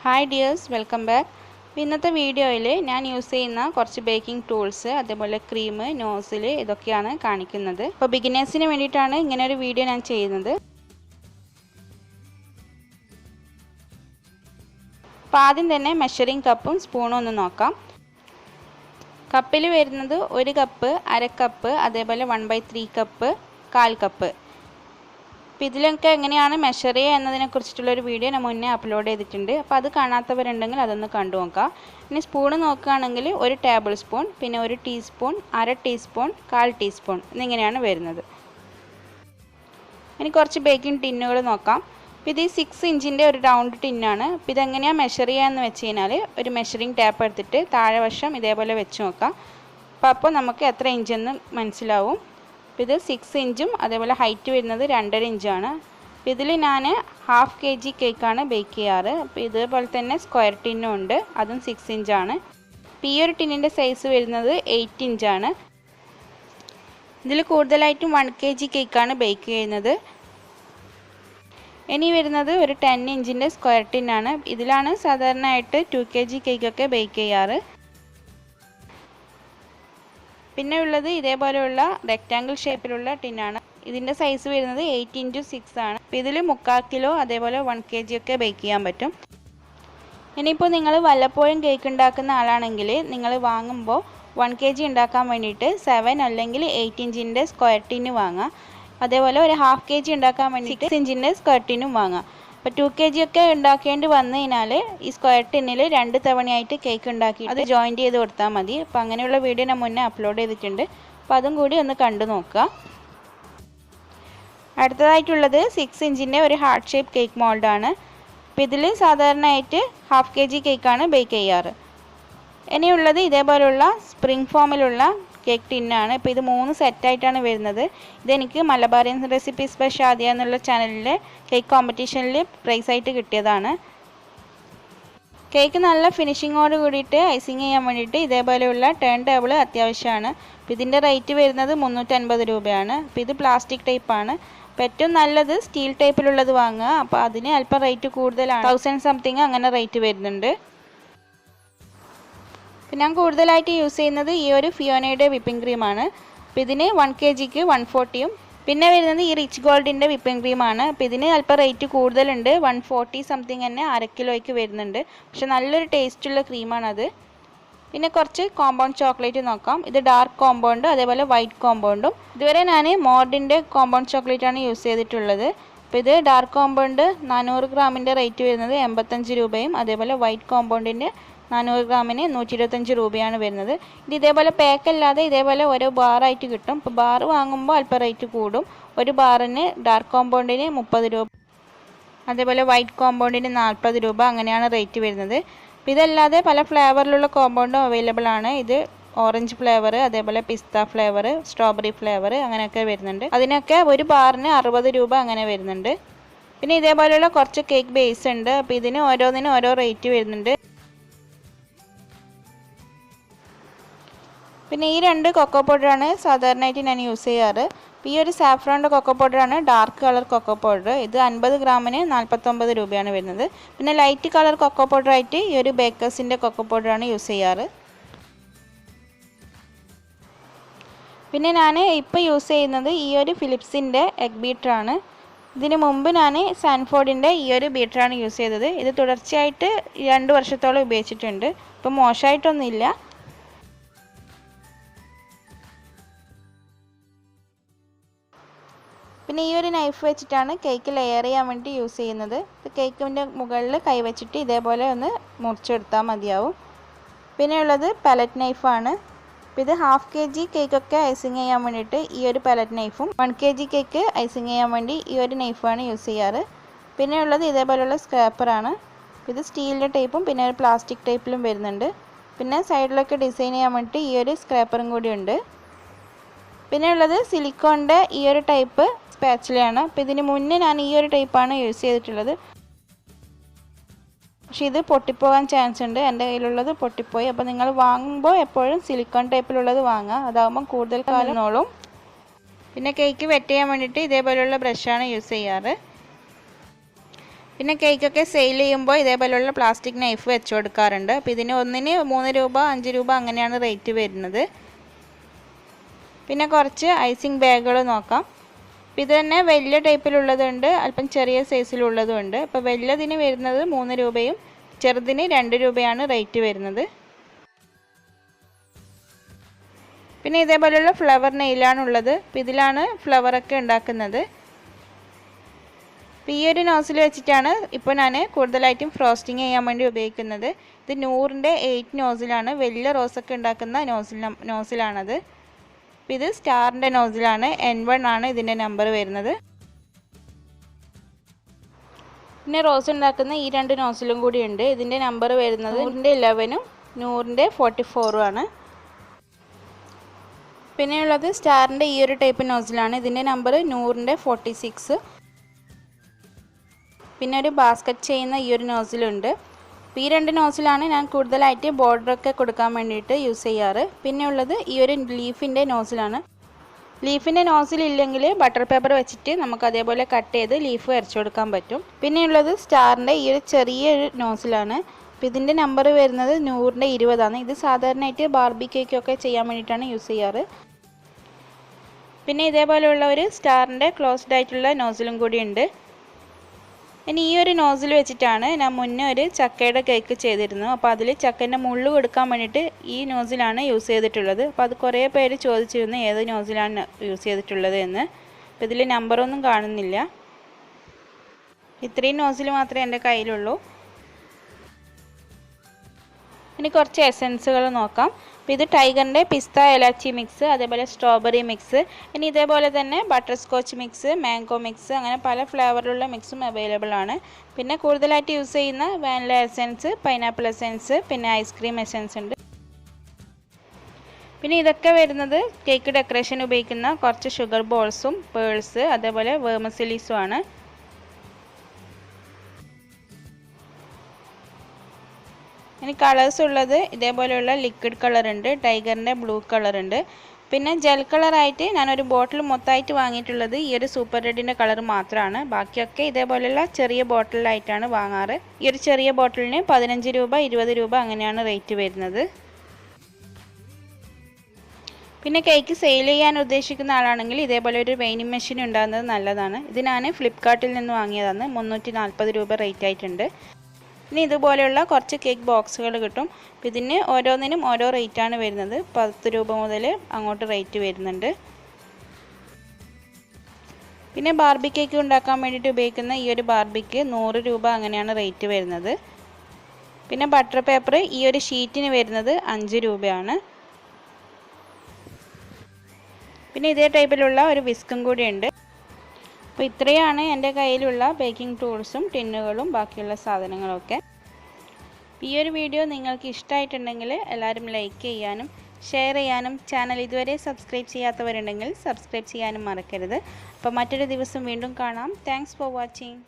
Hi dears, welcome back. ഇന്നത്തെ വീഡിയോയിൽ ഞാൻ യൂസ് ചെയ്യുന്ന കുറച്ച് ബേക്കിംഗ് ടൂൾസ് അതേപോലെ ക്രീം, നോസിൽ ഇതൊക്കെയാണ് കാണിക്കുന്നത്. അപ്പോൾ ബിഗിനേഴ്സിന് വേണ്ടിയിട്ടാണ് ഇങ്ങനെ ഒരു വീഡിയോ ഞാൻ ചെയ്യുന്നത്. അപ്പോൾ ആദ്യം തന്നെ മെഷറിംഗ് കപ്പും സ്പൂണും ഒന്ന് നോക്കാം. കപ്പിൽ വരുന്നത് 1 കപ്പ്, അര കപ്പ്, അതേപോലെ 1/3 കപ്പ്, 1/4 കപ്പ്. അപ്പോൾ ഇതിലൊക്കെ എങ്ങനെയാണ് മെഷർ ചെയ്യുക എന്നതിനെക്കുറിച്ചിട്ടുള്ളൊരു വീഡിയോ ഞാൻ മുന്നേ അപ്ലോഡ് ചെയ്തിട്ടുണ്ട്. അപ്പോൾ അത് കാണാത്തവരുണ്ടെങ്കിൽ അതൊന്ന് കണ്ടു നോക്കാം. ഇനി സ്പൂൺ നോക്കുകയാണെങ്കിൽ 1 ടേബിൾ സ്പൂൺ, പിന്നെ 1 ടീസ്പൂൺ, അര ടീസ്പൂൺ, 1/4 ടീസ്പൂൺ എന്നിങ്ങനെയാണ് വരുന്നത്. ഇനി കുറച്ച് ബേക്കിംഗ് ടിന്നുകൾ നോക്കാം. അപ്പോൾ ഇത് 6 ഇഞ്ചിൻ്റെ ഒരു റൗണ്ട് ടിന്നാണ്. അപ്പോൾ ഇതെങ്ങനെയാണ് മെഷർ ചെയ്യുകയെന്ന് വെച്ച് കഴിഞ്ഞാൽ ഒരു മെഷറിംഗ് ടാപ്പ് എടുത്തിട്ട് താഴെ വശം ഇതേപോലെ വെച്ച് നോക്കാം. അപ്പോൾ നമുക്ക് എത്ര ഇഞ്ചെന്ന് മനസ്സിലാവും. ഇത് 6 ഇഞ്ചും അതേപോലെ ഹൈറ്റ് വരുന്നത് 2.5 ഇഞ്ചാണ്. അപ്പോൾ ഇതിൽ ഞാൻ 1/2 kg കേക്കാണ് ബേക്ക് ചെയ്യാറ്. അപ്പോൾ ഇതേപോലെ തന്നെ സ്ക്വയർ ടിന്നും ഉണ്ട്, അതും 6 ഇഞ്ചാണ്. അപ്പോൾ ഈ ഒരു ടിന്നിൻ്റെ സൈസ് വരുന്നത് 8 ഇഞ്ചാണ്. ഇതിൽ കൂടുതലായിട്ടും 1 kg കേക്കാണ് ബേക്ക് ചെയ്യുന്നത്. ഇനി വരുന്നത് ഒരു 10 ഇഞ്ചിൻ്റെ സ്ക്വയർ ടിന്നാണ്. ഇതിലാണ് സാധാരണയായിട്ട് 2 kg കേക്കൊക്കെ ബേക്ക് ചെയ്യാറ്. പിന്നെ ഉള്ളത് ഇതേപോലെയുള്ള റെക്റ്റാങ്കിൾ ഷേപ്പിലുള്ള ടിന്നാണ്. ഇതിൻ്റെ സൈസ് വരുന്നത് 8x6 ആണ്. അപ്പോൾ ഇതിൽ 3/4 കിലോ അതേപോലെ 1 kg ഒക്കെ ബേക്ക് ചെയ്യാൻ പറ്റും. ഇനിയിപ്പോൾ നിങ്ങൾ വല്ലപ്പോഴും കേക്ക് ഉണ്ടാക്കുന്ന ആളാണെങ്കിൽ നിങ്ങൾ വാങ്ങുമ്പോൾ 1 kg ഉണ്ടാക്കാൻ വേണ്ടിയിട്ട് 7 അല്ലെങ്കിൽ 8 ഇഞ്ചിൻ്റെ സ്ക്വയർ ടിന്ന് വാങ്ങുക. അതേപോലെ ഒരു 1/2 kg ഉണ്ടാക്കാൻ വേണ്ടിയിട്ട് 6 ഇഞ്ചിൻ്റെ സ്ക്വയർ ടിന്നും വാങ്ങുക. അപ്പോൾ 2 kg ഒക്കെ ഉണ്ടാക്കേണ്ടി വന്നു കഴിഞ്ഞാൽ ഈ സ്ക്വയർ ടിന്നിൽ 2 തവണയായിട്ട് കേക്ക് ഉണ്ടാക്കി അത് ജോയിൻറ്റ് ചെയ്ത് കൊടുത്താൽ മതി. അപ്പോൾ അങ്ങനെയുള്ള വീഡിയോ ഞാൻ മുന്നേ അപ്ലോഡ് ചെയ്തിട്ടുണ്ട്. അപ്പോൾ അതും കൂടി ഒന്ന് കണ്ടു നോക്കുക. അടുത്തതായിട്ടുള്ളത് 6 ഇഞ്ചിൻ്റെ ഒരു ഹാർട്ട് ഷേപ്പ് കേക്ക് മോൾഡാണ്. അപ്പോൾ ഇതിൽ സാധാരണയായിട്ട് 1/2 kg കേക്കാണ് ബേക്ക് ചെയ്യാറ്. ഇനിയുള്ളത് ഇതേപോലെയുള്ള സ്പ്രിംഗ് ഫോമിലുള്ള കേക്ക് ടിന്നാണ്. ഇപ്പോൾ ഇത് 3 സെറ്റായിട്ടാണ് വരുന്നത്. ഇതെനിക്ക് മലബാറിയൻ റെസിപ്പീസ് ബൈ ഷാദിയ എന്നുള്ള ചാനലിലെ കേക്ക് കോമ്പറ്റീഷനിൽ പ്രൈസായിട്ട് കിട്ടിയതാണ്. കേക്ക് നല്ല ഫിനിഷിങ്ങോട് കൂടിയിട്ട് ഐസിങ് ചെയ്യാൻ വേണ്ടിയിട്ട് ഇതേപോലെയുള്ള ടേൺ ടേബിൾ അത്യാവശ്യമാണ്. അപ്പോൾ ഇതിൻ്റെ റേറ്റ് വരുന്നത് 350 രൂപയാണ്. അപ്പോൾ ഇത് പ്ലാസ്റ്റിക് ടൈപ്പാണ്. അപ്പോൾ ഏറ്റവും നല്ലത് സ്റ്റീൽ ടൈപ്പിലുള്ളത് വാങ്ങുക. അപ്പോൾ അതിന് അല്പം റേറ്റ് കൂടുതലാണ്, 1000 സംതിങ് അങ്ങനെ റേറ്റ് വരുന്നുണ്ട്. അപ്പോൾ ഞാൻ കൂടുതലായിട്ട് യൂസ് ചെയ്യുന്നത് ഈ ഒരു ഫിയോനയുടെ വിപ്പിംഗ് ക്രീമാണ്. അപ്പോൾ ഇതിന് 1 kgക്ക് 140യും പിന്നെ വരുന്നത് ഈ റിച്ച് ഗോൾഡിൻ്റെ വിപ്പിംഗ് ക്രീമാണ്. അപ്പോൾ ഇതിന് അല്പം റേറ്റ് കൂടുതലുണ്ട്, 140 സംതിങ് തന്നെ 1/2 കിലോയ്ക്ക് വരുന്നുണ്ട്. പക്ഷെ നല്ലൊരു ടേസ്റ്റുള്ള ക്രീമാണത്. പിന്നെ കുറച്ച് കോമ്പൗണ്ട് ചോക്ലേറ്റ് നോക്കാം. ഇത് ഡാർക്ക് കോമ്പൗണ്ട് അതേപോലെ വൈറ്റ് കോമ്പൗണ്ടും. ഇതുവരെ ഞാൻ മോർഡിൻ്റെ കോമ്പൗണ്ട് ചോക്ലേറ്റാണ് യൂസ് ചെയ്തിട്ടുള്ളത്. അപ്പോൾ ഇത് ഡാർക്ക് കോമ്പൗണ്ട് 400 ഗ്രാമിൻ്റെ റേറ്റ് വരുന്നത് 85 രൂപയും അതേപോലെ വൈറ്റ് കോമ്പൗണ്ടിൻ്റെ 400 ഗ്രാമിന് 125 രൂപയാണ് വരുന്നത്. ഇത് ഇതേപോലെ പാക്കല്ലാതെ ഇതേപോലെ ഓരോ ബാറായിട്ട് കിട്ടും. ഇപ്പോൾ ബാർ വാങ്ങുമ്പോൾ അല്പം റേറ്റ് കൂടും. ഒരു ബാറിന് ഡാർക്ക് കോമ്പൗണ്ടിന് 30 രൂപ അതേപോലെ വൈറ്റ് കോമ്പൗണ്ടിന് 40 രൂപ അങ്ങനെയാണ് റേറ്റ് വരുന്നത്. അപ്പോൾ ഇതല്ലാതെ പല ഫ്ലേവറിലുള്ള കോമ്പൗണ്ടും അവൈലബിൾ ആണ്. ഇത് ഓറഞ്ച് ഫ്ലേവർ അതേപോലെ പിസ്ത ഫ്ലേവർ, സ്ട്രോബെറി ഫ്ലേവർ അങ്ങനെയൊക്കെ വരുന്നുണ്ട്. അതിനൊക്കെ ഒരു ബാറിന് 60 രൂപ അങ്ങനെ വരുന്നുണ്ട്. പിന്നെ ഇതേപോലെയുള്ള കുറച്ച് കേക്ക് ബേസ് ഉണ്ട്. അപ്പോൾ ഇതിന് ഓരോന്നിനും ഓരോ റേറ്റ് വരുന്നുണ്ട്. പിന്നെ ഈ 2 കൊക്കോ പൗഡറാണ് സാധാരണയായിട്ട് ഞാൻ യൂസ് ചെയ്യാറ്. ഈ ഒരു സാഫ്രോണിൻ്റെ കൊക്കോ പൗഡറാണ് ഡാർക്ക് കളർ കൊക്കോ പൗഡർ. ഇത് 50 ഗ്രാമിന് 49 രൂപയാണ് വരുന്നത്. പിന്നെ ലൈറ്റ് കളർ കൊക്കോ പൗഡറായിട്ട് ഈ ഒരു ബേക്കേഴ്സിൻ്റെ കൊക്കോ പൗഡറാണ് യൂസ് ചെയ്യാറ്. പിന്നെ ഞാൻ ഇപ്പോൾ യൂസ് ചെയ്യുന്നത് ഈ ഒരു ഫിലിപ്സിൻ്റെ എഗ് ബീറ്ററാണ്. ഇതിന് മുമ്പ് ഞാൻ സാൻഫോർഡിൻ്റെ ഈ ഒരു ബീറ്ററാണ് യൂസ് ചെയ്തത്. ഇത് തുടർച്ചയായിട്ട് 2 വർഷത്തോളം ഉപയോഗിച്ചിട്ടുണ്ട്. ഇപ്പോൾ മോശമായിട്ടൊന്നുമില്ല. പിന്നെ ഈ ഒരു നൈഫ് വെച്ചിട്ടാണ് കേക്ക് ലെയർ ചെയ്യാൻ വേണ്ടി യൂസ് ചെയ്യുന്നത്. കേക്കിൻ്റെ മുകളിൽ കൈവച്ചിട്ട് ഇതേപോലെ ഒന്ന് മുറിച്ചെടുത്താൽ മതിയാവും. പിന്നെ ഉള്ളത് പലറ്റ് നൈഫാണ്. അപ്പോൾ ഇത് 1/2 kg കേക്കൊക്കെ ഐസിങ് ചെയ്യാൻ വേണ്ടിയിട്ട് ഈ ഒരു പലറ്റ് നൈഫും 1 kg കേക്ക് ഐസിങ് ചെയ്യാൻ വേണ്ടി ഈ ഒരു നൈഫാണ് യൂസ് ചെയ്യാറ്. പിന്നെ ഉള്ളത് ഇതേപോലെയുള്ള സ്ക്രാപ്പറാണ്. ഇത് സ്റ്റീലിൻ്റെ ടൈപ്പും പിന്നെ ഒരു പ്ലാസ്റ്റിക് ടൈപ്പിലും വരുന്നുണ്ട്. പിന്നെ സൈഡിലൊക്കെ ഡിസൈൻ ചെയ്യാൻ വേണ്ടിയിട്ട് ഈ ഒരു സ്ക്രാപ്പറും കൂടി ഉണ്ട്. പിന്നെ ഉള്ളത് സിലിക്കോണിൻ്റെ ഈ ഒരു ടൈപ്പ് സ്പാച്ചിലയാണ്. അപ്പോൾ ഇതിന് മുന്നേ ഞാൻ ഈ ഒരു ടൈപ്പാണ് യൂസ് ചെയ്തിട്ടുള്ളത്. പക്ഷേ ഇത് പൊട്ടിപ്പോകാൻ ചാൻസ് ഉണ്ട്. എൻ്റെ കയ്യിലുള്ളത് പൊട്ടിപ്പോയി. അപ്പോൾ നിങ്ങൾ വാങ്ങുമ്പോൾ എപ്പോഴും സിലിക്കോൺ ടൈപ്പിലുള്ളത് വാങ്ങുക. അതാകുമ്പോൾ കൂടുതൽ കാലം നോളും. പിന്നെ കേക്ക് വെറ്റ് ചെയ്യാൻ വേണ്ടിയിട്ട് ഇതേപോലെയുള്ള ബ്രഷാണ് യൂസ് ചെയ്യാറ്. പിന്നെ കേക്കൊക്കെ സെയിൽ ചെയ്യുമ്പോൾ ഇതേപോലെയുള്ള പ്ലാസ്റ്റിക് നൈഫ് വെച്ച് കൊടുക്കാറുണ്ട്. അപ്പോൾ ഇതിന് ഒന്നിന് 3 രൂപ 5 രൂപ അങ്ങനെയാണ് റേറ്റ് വരുന്നത്. പിന്നെ കുറച്ച് ഐസിങ് ബാഗുകൾ നോക്കാം. അപ്പോൾ ഇത് തന്നെ വലിയ ടൈപ്പിലുള്ളതുണ്ട്, അല്പം ചെറിയ സൈസിലുള്ളതുണ്ട്. അപ്പോൾ വലിയതിന് വരുന്നത് 3 രൂപയും ചെറുതിന് 2 രൂപയാണ് റേറ്റ് വരുന്നത്. പിന്നെ ഇതേപോലെയുള്ള ഫ്ലവർ നെയിലാണുള്ളത്. അപ്പോൾ ഇതിലാണ് ഫ്ലവറൊക്കെ ഉണ്ടാക്കുന്നത്. അപ്പോൾ ഈ ഒരു നോസിൽ വെച്ചിട്ടാണ് ഇപ്പോൾ ഞാൻ കൂടുതലായിട്ടും ഫ്രോസ്റ്റിംഗ് ചെയ്യാൻ വേണ്ടി ഉപയോഗിക്കുന്നത്. ഇത് 100ൻ്റെ 8 നോസിലാണ്. വലിയ റോസൊക്കെ ഉണ്ടാക്കുന്ന നോസിലാണത്. അപ്പോൾ ഇത് സ്റ്റാറിൻ്റെ നോസിലാണ്. N1 ആണ് ഇതിൻ്റെ നമ്പർ വരുന്നത്. പിന്നെ റോസ് ഉണ്ടാക്കുന്ന ഈ 2 നോസിലും കൂടി ഉണ്ട്. ഇതിൻ്റെ നമ്പർ വരുന്നത് 100ൻ്റെ 11ഉം 100ൻ്റെ 44ഉം ആണ്. പിന്നെയുള്ളത് സ്റ്റാറിൻ്റെ ഈ ഒരു ടൈപ്പ് നോസിലാണ്. ഇതിൻ്റെ നമ്പർ 100ൻ്റെ 46. പിന്നെ ഒരു ബാസ്ക്കറ്റ് ചെയ്യുന്ന ഈ ഒരു നോസിലുണ്ട്. അപ്പോൾ ഈ 2 നോസിലാണ് ഞാൻ കൂടുതലായിട്ട് ബോർഡറൊക്കെ കൊടുക്കാൻ വേണ്ടിയിട്ട് യൂസ് ചെയ്യാറ്. പിന്നെ ഉള്ളത് ഈ ഒരു ലീഫിൻ്റെ നോസിലാണ്. ലീഫിൻ്റെ നോസിലില്ലെങ്കിൽ ബട്ടർ പേപ്പർ വെച്ചിട്ട് നമുക്ക് അതേപോലെ കട്ട് ചെയ്ത് ലീഫ് വരച്ചു കൊടുക്കാൻ പറ്റും. പിന്നെയുള്ളത് സ്റ്റാറിൻ്റെ ഈ ഒരു ചെറിയൊരു നോസിലാണ്. അപ്പോൾ ഇതിൻ്റെ നമ്പർ വരുന്നത് 100ൻ്റെ 20 ഇത് സാധാരണയായിട്ട് ബാർബി കേക്കൊക്കെ ചെയ്യാൻ വേണ്ടിയിട്ടാണ് യൂസ് ചെയ്യാറ്. പിന്നെ ഇതേപോലെയുള്ള ഒരു സ്റ്റാറിൻ്റെ ക്ലോസ്ഡ് ആയിട്ടുള്ള നോസിലും കൂടി ഉണ്ട്. ഇനി ഈ ഒരു നോസിൽ വെച്ചിട്ടാണ് ഞാൻ മുന്നേ ഒരു ചക്കയുടെ കേക്ക് ചെയ്തിരുന്നു. അപ്പോൾ അതിൽ ചക്കേൻ്റെ മുള്ള് കൊടുക്കാൻ വേണ്ടിയിട്ട് ഈ നോസിലാണ് യൂസ് ചെയ്തിട്ടുള്ളത്. അപ്പോൾ അത് കുറേ പേര് ചോദിച്ചിരുന്നു ഏത് നോസിലാണ് യൂസ് ചെയ്തിട്ടുള്ളത് എന്ന്. അപ്പോൾ ഇതിൽ നമ്പറൊന്നും കാണുന്നില്ല. ഇത്രയും നോസിൽ മാത്രമേ എൻ്റെ കയ്യിലുള്ളൂ. ഇനി കുറച്ച് എസൻസുകൾ നോക്കാം. അപ്പോൾ ഇത് ടൈഗറിൻ്റെ പിസ്ത ഇലാച്ചി മിക്സ്, അതേപോലെ സ്ട്രോബെറി മിക്സ്, ഇനി ഇതേപോലെ തന്നെ butter scotch mix, mango mix, അങ്ങനെ പല ഫ്ലേവറിലുള്ള മിക്സും അവൈലബിൾ ആണ്. പിന്നെ കൂടുതലായിട്ട് യൂസ് ചെയ്യുന്ന വാനില എസൻസ്, പൈനാപ്പിൾ എസൻസ്, പിന്നെ ഐസ്ക്രീം എസൻസ് ഉണ്ട്. പിന്നെ ഇതൊക്കെ വരുന്നത് കേക്ക് ഡെക്കറേഷൻ ഉപയോഗിക്കുന്ന കുറച്ച് ഷുഗർ ബോൾസും പേൾസ്, അതേപോലെ വേർമസിലീസും ആണ്. ഇനി കളേഴ്സ് ഉള്ളത് ഇതേപോലെയുള്ള ലിക്വിഡ് കളർ ഉണ്ട്, ടൈഗറിൻ്റെ ബ്ലൂ കളർ ഉണ്ട്. പിന്നെ ജെൽ കളറായിട്ട് ഞാനൊരു ബോട്ടിൽ മൊത്തമായിട്ട് വാങ്ങിയിട്ടുള്ളത് ഈ ഒരു സൂപ്പർ റെഡിൻ്റെ കളർ മാത്രമാണ്. ബാക്കിയൊക്കെ ഇതേപോലെയുള്ള ചെറിയ ബോട്ടിലായിട്ടാണ് വാങ്ങാറ്. ഈ ഒരു ചെറിയ ബോട്ടിലിന് 15 രൂപ 20 രൂപ അങ്ങനെയാണ് റേറ്റ് വരുന്നത്. പിന്നെ കേക്ക് സെയിൽ ചെയ്യാൻ ഉദ്ദേശിക്കുന്ന ആളാണെങ്കിൽ ഇതേപോലെ ഒരു വെയിനിങ് മെഷീൻ ഉണ്ടാകുന്നത് നല്ലതാണ്. ഇത് ഞാൻ ഫ്ലിപ്കാർട്ടിൽ നിന്ന് വാങ്ങിയതാണ്. 340 രൂപ റേറ്റ് ആയിട്ടുണ്ട്. ഇനി ഇതുപോലെയുള്ള കുറച്ച് കേക്ക് ബോക്സുകൾ കിട്ടും. അപ്പോൾ ഇതിന് ഓരോന്നിനും ഓരോ റേറ്റാണ് വരുന്നത്. 10 രൂപ മുതൽ അങ്ങോട്ട് റേറ്റ് വരുന്നുണ്ട്. പിന്നെ ബാർബി കേക്ക് ഉണ്ടാക്കാൻ വേണ്ടിയിട്ട് ഉപയോഗിക്കുന്ന ഈ ഒരു ബാർബിക്ക് 100 രൂപ അങ്ങനെയാണ് റേറ്റ് വരുന്നത്. പിന്നെ ബട്ടർ പേപ്പർ ഈ ഒരു ഷീറ്റിന് വരുന്നത് 5 രൂപയാണ്. പിന്നെ ഇതേ ടൈപ്പിലുള്ള ഒരു വിസ്കും കൂടിയുണ്ട്. അപ്പോൾ ഇത്രയാണ് എൻ്റെ കയ്യിലുള്ള ബേക്കിംഗ് ടൂൾസും ടിന്നുകളും ബാക്കിയുള്ള സാധനങ്ങളൊക്കെ. ഈ ഒരു വീഡിയോ നിങ്ങൾക്ക് ഇഷ്ടമായിട്ടുണ്ടെങ്കിൽ എല്ലാവരും ലൈക്ക് ചെയ്യാനും ഷെയർ ചെയ്യാനും ചാനൽ ഇതുവരെ സബ്സ്ക്രൈബ് ചെയ്യാത്തവരുണ്ടെങ്കിൽ സബ്സ്ക്രൈബ് ചെയ്യാനും മറക്കരുത്. അപ്പോൾ മറ്റൊരു ദിവസം വീണ്ടും കാണാം. Thanks for watching.